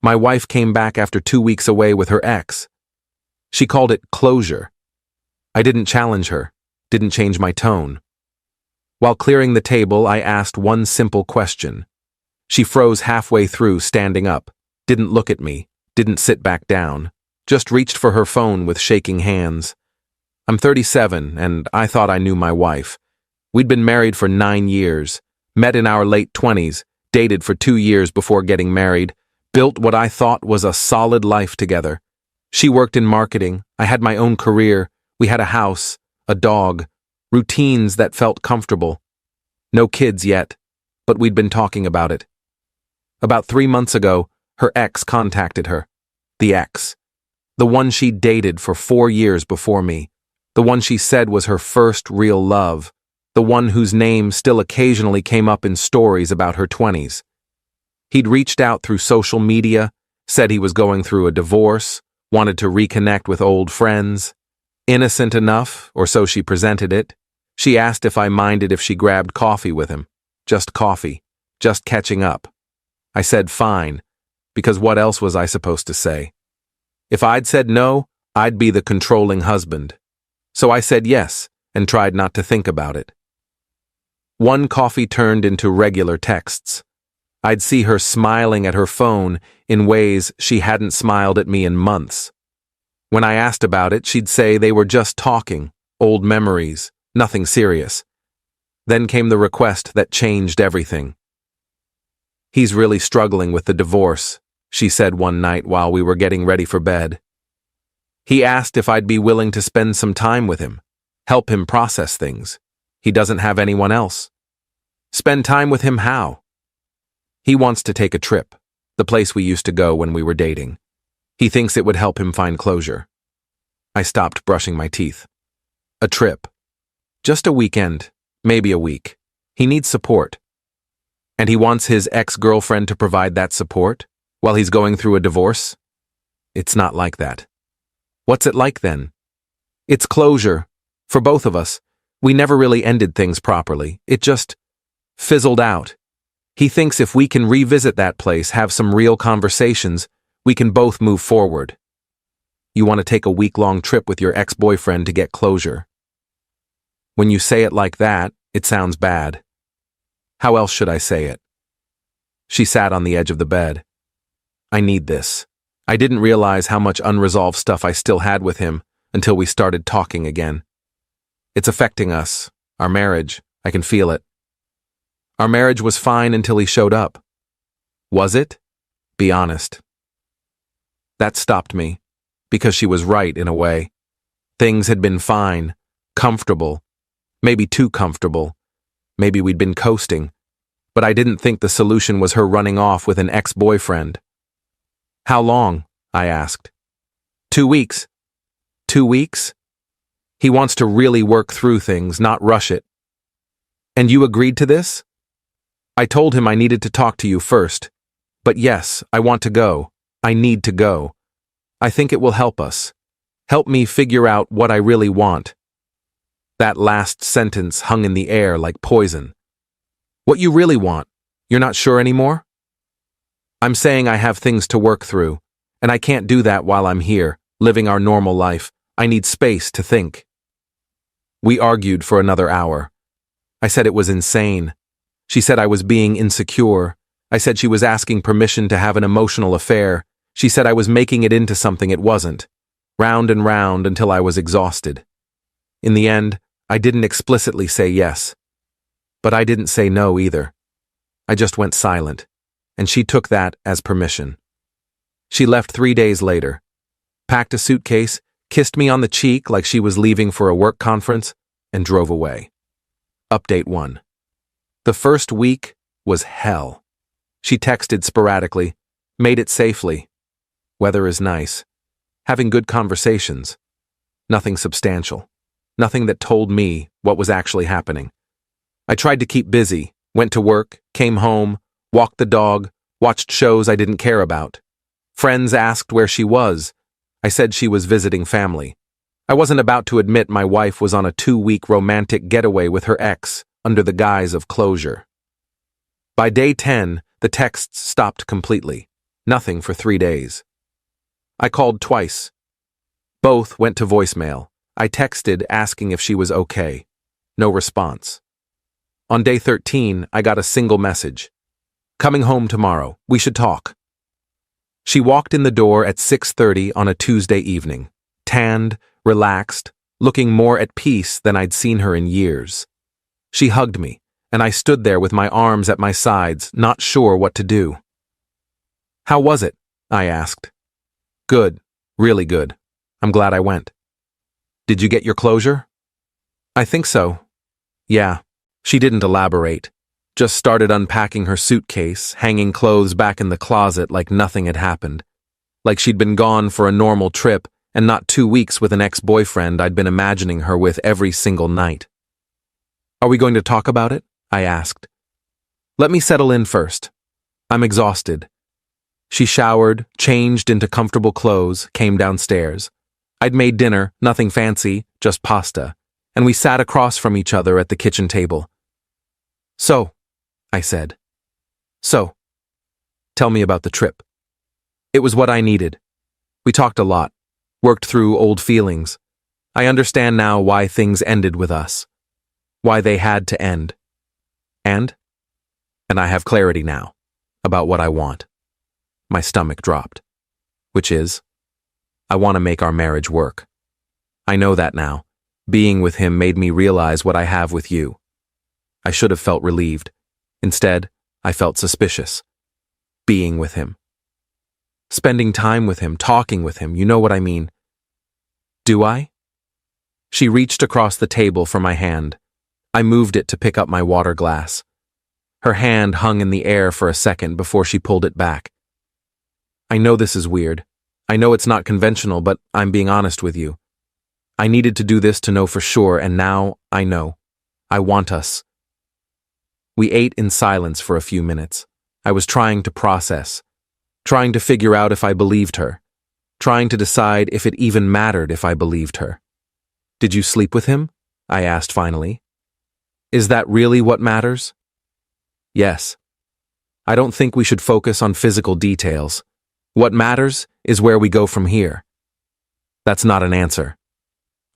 My wife came back after 2 weeks away with her ex. She called it closure. I didn't challenge her, didn't change my tone. While clearing the table, I asked one simple question. She froze halfway through, standing up, didn't look at me, didn't sit back down, just reached for her phone with shaking hands. I'm 37, and I thought I knew my wife. We'd been married for 9 years, met in our late 20s, dated for 2 years before getting married, built what I thought was a solid life together. She worked in marketing, I had my own career, we had a house, a dog, routines that felt comfortable. No kids yet, but we'd been talking about it. About 3 months ago, her ex contacted her. The ex. The one she dated for 4 years before me. The one she said was her first real love. The one whose name still occasionally came up in stories about her 20s. He'd reached out through social media, said he was going through a divorce, wanted to reconnect with old friends. Innocent enough, or so she presented it. She asked if I minded if she grabbed coffee with him. Just coffee. Just catching up. I said fine, because what else was I supposed to say? If I'd said no, I'd be the controlling husband. So I said yes, and tried not to think about it. One coffee turned into regular texts. I'd see her smiling at her phone in ways she hadn't smiled at me in months. When I asked about it, she'd say they were just talking, old memories, nothing serious. Then came the request that changed everything. He's really struggling with the divorce, she said one night while we were getting ready for bed. He asked if I'd be willing to spend some time with him, help him process things. He doesn't have anyone else. Spend time with him how? He wants to take a trip, the place we used to go when we were dating. He thinks it would help him find closure. I stopped brushing my teeth. A trip. Just a weekend, maybe a week. He needs support. And he wants his ex-girlfriend to provide that support while he's going through a divorce? It's not like that. What's it like then? It's closure. For both of us, we never really ended things properly. It just fizzled out. He thinks if we can revisit that place, have some real conversations, we can both move forward. You want to take a week-long trip with your ex-boyfriend to get closure. When you say it like that, it sounds bad. How else should I say it? She sat on the edge of the bed. I need this. I didn't realize how much unresolved stuff I still had with him until we started talking again. It's affecting us, our marriage. I can feel it. Our marriage was fine until he showed up. Was it? Be honest. That stopped me, because she was right in a way. Things had been fine, comfortable, maybe too comfortable. Maybe we'd been coasting, but I didn't think the solution was her running off with an ex-boyfriend. How long? I asked. 2 weeks. 2 weeks? He wants to really work through things, not rush it. And you agreed to this? I told him I needed to talk to you first. But yes, I want to go. I need to go. I think it will help us. Help me figure out what I really want. That last sentence hung in the air like poison. What you really want? You're not sure anymore? I'm saying I have things to work through, and I can't do that while I'm here, living our normal life. I need space to think. We argued for another hour. I said it was insane. She said I was being insecure. I said she was asking permission to have an emotional affair. She said I was making it into something it wasn't. Round and round until I was exhausted. In the end, I didn't explicitly say yes. But I didn't say no either. I just went silent, and she took that as permission. She left 3 days later, packed a suitcase, kissed me on the cheek like she was leaving for a work conference, and drove away. Update 1. The first week was hell. She texted sporadically, made it safely. Weather is nice. Having good conversations. Nothing substantial. Nothing that told me what was actually happening. I tried to keep busy, went to work, came home, walked the dog, watched shows I didn't care about. Friends asked where she was. I said she was visiting family. I wasn't about to admit my wife was on a 2-week romantic getaway with her ex under the guise of closure. By day 10, the texts stopped completely. Nothing for 3 days. I called twice. Both went to voicemail. I texted asking if she was okay. No response. On day 13, I got a single message. Coming home tomorrow. We should talk. She walked in the door at 6:30 on a Tuesday evening, tanned, relaxed, looking more at peace than I'd seen her in years. She hugged me, and I stood there with my arms at my sides, not sure what to do. How was it? I asked. Good, really good. I'm glad I went. Did you get your closure? I think so. Yeah. She didn't elaborate. Just started unpacking her suitcase, hanging clothes back in the closet like nothing had happened. Like she'd been gone for a normal trip and not 2 weeks with an ex-boyfriend I'd been imagining her with every single night. Are we going to talk about it? I asked. Let me settle in first. I'm exhausted. She showered, changed into comfortable clothes, came downstairs. I'd made dinner, nothing fancy, just pasta, and we sat across from each other at the kitchen table. So, I said. So, tell me about the trip. It was what I needed. We talked a lot, worked through old feelings. I understand now why things ended with us, why they had to end. And I have clarity now about what I want. My stomach dropped, which is, I want to make our marriage work. I know that now. Being with him made me realize what I have with you. I should have felt relieved. Instead, I felt suspicious. Being with him. Spending time with him, talking with him, you know what I mean. Do I? She reached across the table for my hand. I moved it to pick up my water glass. Her hand hung in the air for a second before she pulled it back. I know this is weird. I know it's not conventional, but I'm being honest with you. I needed to do this to know for sure, and now I know. I want us. We ate in silence for a few minutes. I was trying to process, trying to figure out if I believed her, trying to decide if it even mattered if I believed her. Did you sleep with him? I asked finally. Is that really what matters? Yes. I don't think we should focus on physical details. What matters is where we go from here. That's not an answer.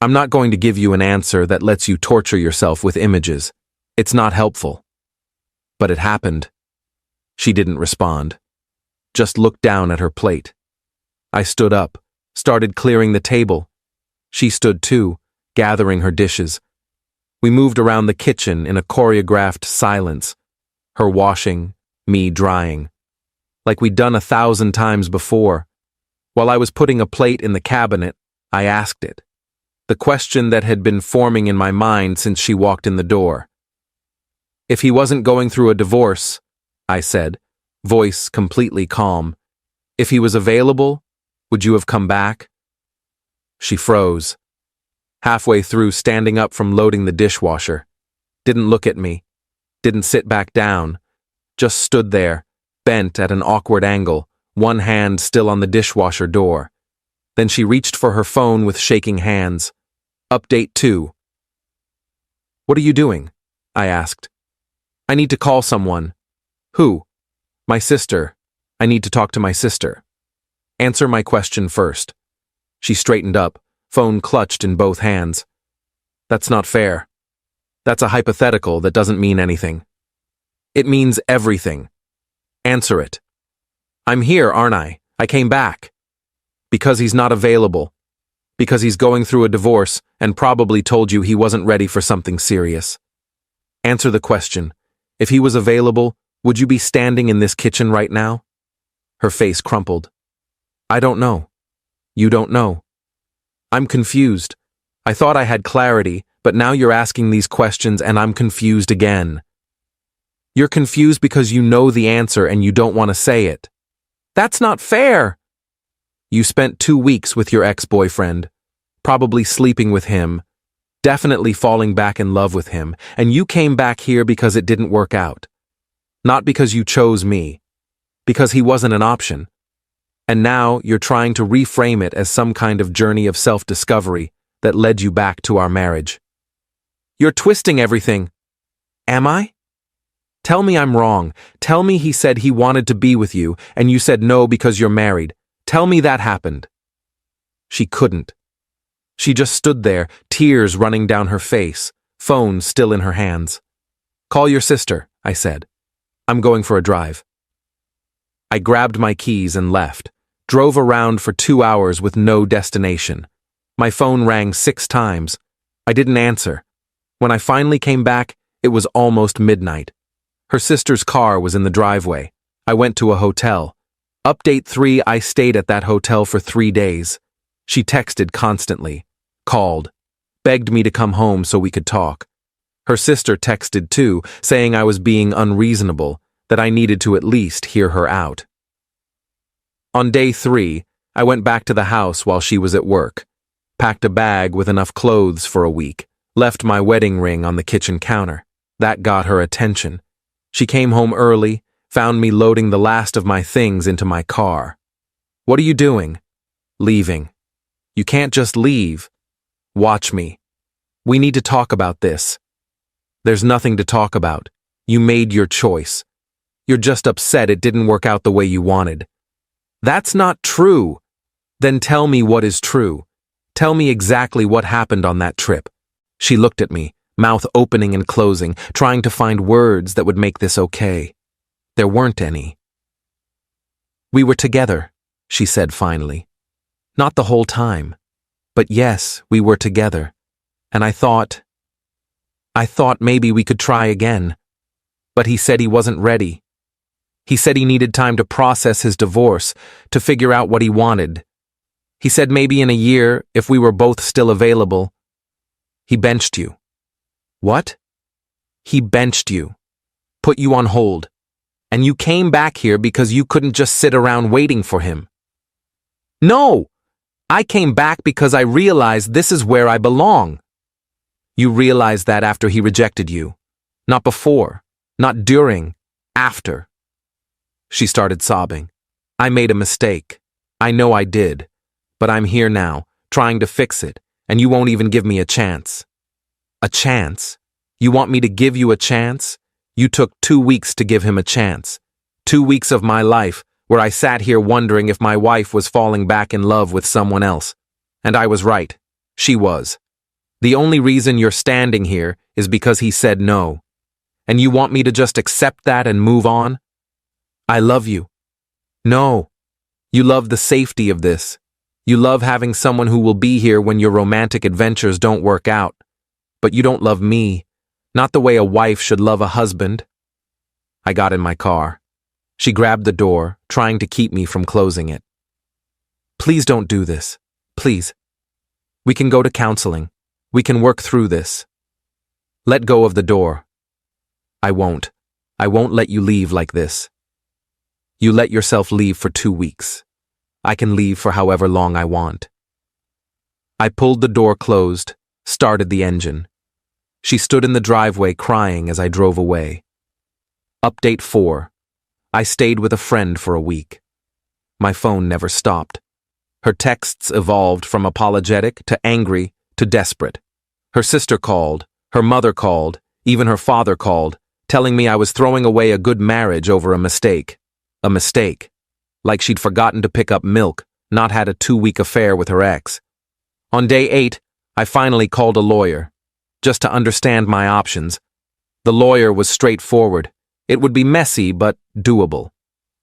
I'm not going to give you an answer that lets you torture yourself with images. It's not helpful. But it happened. She didn't respond. Just looked down at her plate. I stood up, started clearing the table. She stood too, gathering her dishes. We moved around the kitchen in a choreographed silence. Her washing, me drying. Like we'd done 1,000 times before. While I was putting a plate in the cabinet, I asked it. The question that had been forming in my mind since she walked in the door. If he wasn't going through a divorce, I said, voice completely calm, if he was available, would you have come back? She froze. Halfway through standing up from loading the dishwasher. Didn't look at me. Didn't sit back down. Just stood there, bent at an awkward angle, one hand still on the dishwasher door. Then she reached for her phone with shaking hands. Update 2. What are you doing? I asked. I need to call someone. Who? My sister. I need to talk to my sister. Answer my question first. She straightened up, phone clutched in both hands. That's not fair. That's a hypothetical that doesn't mean anything. It means everything. Answer it. I'm here, aren't I? I came back. Because he's not available. Because he's going through a divorce and probably told you he wasn't ready for something serious. Answer the question. If he was available, would you be standing in this kitchen right now? Her face crumpled. I don't know. You don't know. I'm confused. I thought I had clarity, but now you're asking these questions and I'm confused again. You're confused because you know the answer and you don't want to say it. That's not fair. You spent 2 weeks with your ex-boyfriend, probably sleeping with him, definitely falling back in love with him, and you came back here because it didn't work out. Not because you chose me, because he wasn't an option. And now you're trying to reframe it as some kind of journey of self-discovery that led you back to our marriage. You're twisting everything. Am I? Tell me I'm wrong. Tell me he said he wanted to be with you, and you said no because you're married. Tell me that happened." She couldn't. She just stood there, tears running down her face, phone still in her hands. "Call your sister," I said. "I'm going for a drive." I grabbed my keys and left, drove around for 2 hours with no destination. My phone rang 6 times. I didn't answer. When I finally came back, it was almost midnight. Her sister's car was in the driveway. I went to a hotel. Update 3, I stayed at that hotel for 3 days. She texted constantly, called, begged me to come home so we could talk. Her sister texted too, saying I was being unreasonable, that I needed to at least hear her out. On day 3, I went back to the house while she was at work, packed a bag with enough clothes for a week, left my wedding ring on the kitchen counter. That got her attention. She came home early, found me loading the last of my things into my car. "What are you doing?" "Leaving." "You can't just leave." "Watch me. We need to talk about this." "There's nothing to talk about. You made your choice. You're just upset it didn't work out the way you wanted." "That's not true." "Then tell me what is true. Tell me exactly what happened on that trip." She looked at me, mouth opening and closing, trying to find words that would make this okay. There weren't any. "We were together," she said finally. "Not the whole time. But yes, we were together. And I thought maybe we could try again. But he said he wasn't ready. He said he needed time to process his divorce, to figure out what he wanted. He said maybe in a year, if we were both still available." "He benched you." "What?" "He benched you. Put you on hold. And you came back here because you couldn't just sit around waiting for him." "No! I came back because I realized this is where I belong." "You realized that after he rejected you. Not before. Not during. After." She started sobbing. "I made a mistake. I know I did. But I'm here now, trying to fix it, and you won't even give me a chance." "A chance? You want me to give you a chance? You took 2 weeks to give him a chance. 2 weeks of my life where I sat here wondering if my wife was falling back in love with someone else. And I was right. She was. The only reason you're standing here is because he said no. And you want me to just accept that and move on? I love you." "No. You love the safety of this. You love having someone who will be here when your romantic adventures don't work out. But you don't love me, not the way a wife should love a husband." I got in my car. She grabbed the door, trying to keep me from closing it. "Please don't do this. Please. We can go to counseling. We can work through this." "Let go of the door." "I won't. I won't let you leave like this." "You let yourself leave for 2 weeks. I can leave for however long I want." I pulled the door closed, started the engine. She stood in the driveway crying as I drove away. Update 4. I stayed with a friend for a week. My phone never stopped. Her texts evolved from apologetic to angry to desperate. Her sister called, her mother called, even her father called, telling me I was throwing away a good marriage over a mistake. A mistake. Like she'd forgotten to pick up milk, not had a 2-week affair with her ex. On day 8, I finally called a lawyer, just to understand my options. The lawyer was straightforward. It would be messy, but doable.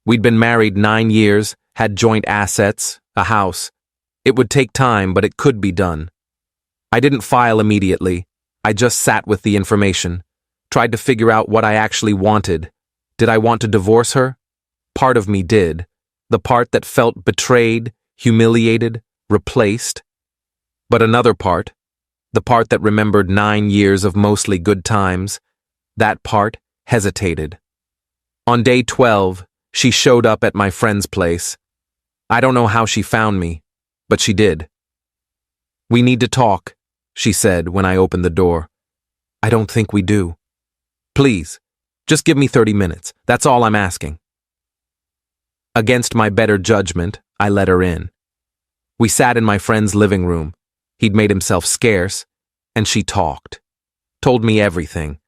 We'd been married 9 years, had joint assets, a house. It would take time, but it could be done. I didn't file immediately. I just sat with the information, tried to figure out what I actually wanted. Did I want to divorce her? Part of me did. The part that felt betrayed, humiliated, replaced. But another part, the part that remembered 9 years of mostly good times, that part hesitated. On day 12, she showed up at my friend's place. I don't know how she found me, but she did. "We need to talk," she said when I opened the door. "I don't think we do." "Please, just give me 30 minutes. That's all I'm asking." Against my better judgment, I let her in. We sat in my friend's living room. He'd made himself scarce, and she talked. Told me everything.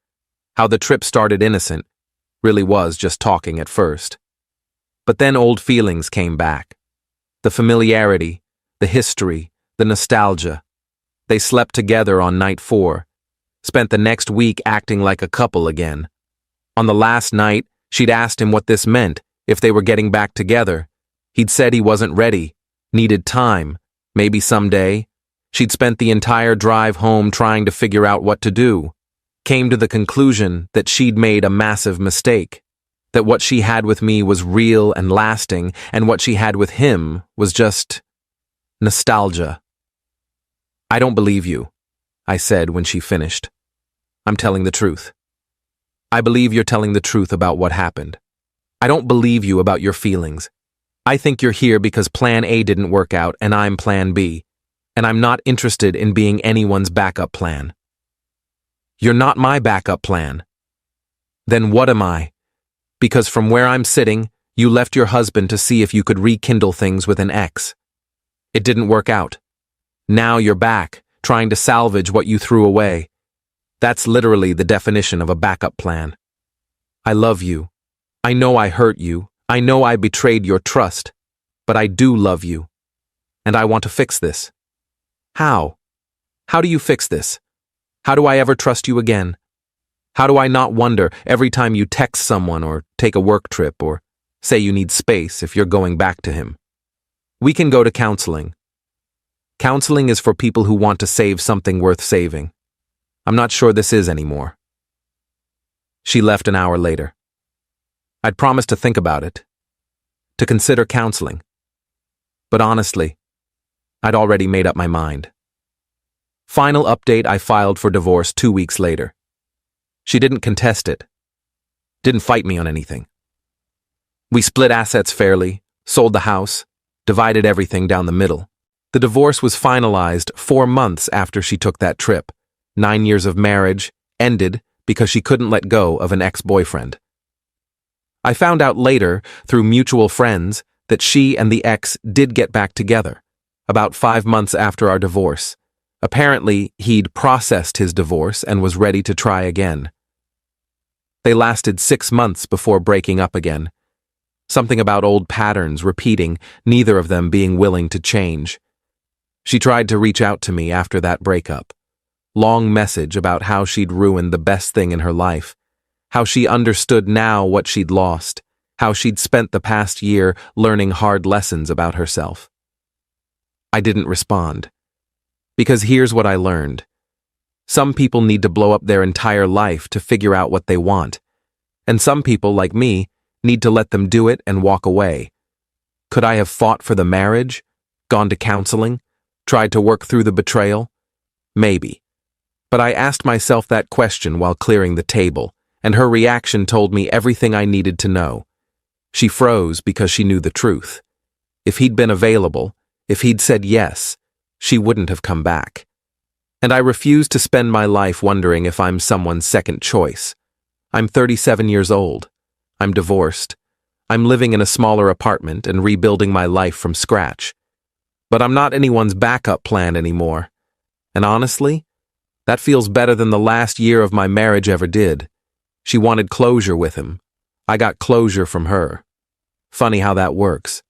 How the trip started innocent. Really was just talking at first. But then old feelings came back. The familiarity, the history, the nostalgia. They slept together on night 4, spent the next week acting like a couple again. On the last night, she'd asked him what this meant, if they were getting back together. He'd said he wasn't ready, needed time, maybe someday. She'd spent the entire drive home trying to figure out what to do. Came to the conclusion that she'd made a massive mistake, that what she had with me was real and lasting, and what she had with him was just nostalgia. "I don't believe you," I said when she finished. "I'm telling the truth. I believe you're telling the truth about what happened. I don't believe you about your feelings. I think you're here because Plan A didn't work out and I'm Plan B, and I'm not interested in being anyone's backup plan." "You're not my backup plan." "Then what am I? Because from where I'm sitting, you left your husband to see if you could rekindle things with an ex. It didn't work out. Now you're back, trying to salvage what you threw away. That's literally the definition of a backup plan. I love you. I know I hurt you. I know I betrayed your trust. But I do love you. And I want to fix this." "How? How do you fix this? How do I ever trust you again? How do I not wonder every time you text someone or take a work trip or say you need space if you're going back to him? We can go to counseling. Counseling is for people who want to save something worth saving. I'm not sure this is anymore." She left an hour later. I'd promised to think about it, to consider counseling. But honestly, I'd already made up my mind. Final update, I filed for divorce 2 weeks later. She didn't contest it. Didn't fight me on anything. We split assets fairly, sold the house, divided everything down the middle. The divorce was finalized 4 months after she took that trip. 9 years of marriage ended because she couldn't let go of an ex-boyfriend. I found out later, through mutual friends, that she and the ex did get back together, about 5 months after our divorce. Apparently, he'd processed his divorce and was ready to try again. They lasted 6 months before breaking up again. Something about old patterns repeating, neither of them being willing to change. She tried to reach out to me after that breakup. Long message about how she'd ruined the best thing in her life, how she understood now what she'd lost, how she'd spent the past year learning hard lessons about herself. I didn't respond. Because here's what I learned. Some people need to blow up their entire life to figure out what they want. And some people, like me, need to let them do it and walk away. Could I have fought for the marriage? Gone to counseling? Tried to work through the betrayal? Maybe. But I asked myself that question while clearing the table, and her reaction told me everything I needed to know. She froze because she knew the truth. If he'd been available, if he'd said yes, she wouldn't have come back. And I refuse to spend my life wondering if I'm someone's second choice. I'm 37 years old. I'm divorced. I'm living in a smaller apartment and rebuilding my life from scratch. But I'm not anyone's backup plan anymore. And honestly, that feels better than the last year of my marriage ever did. She wanted closure with him. I got closure from her. Funny how that works.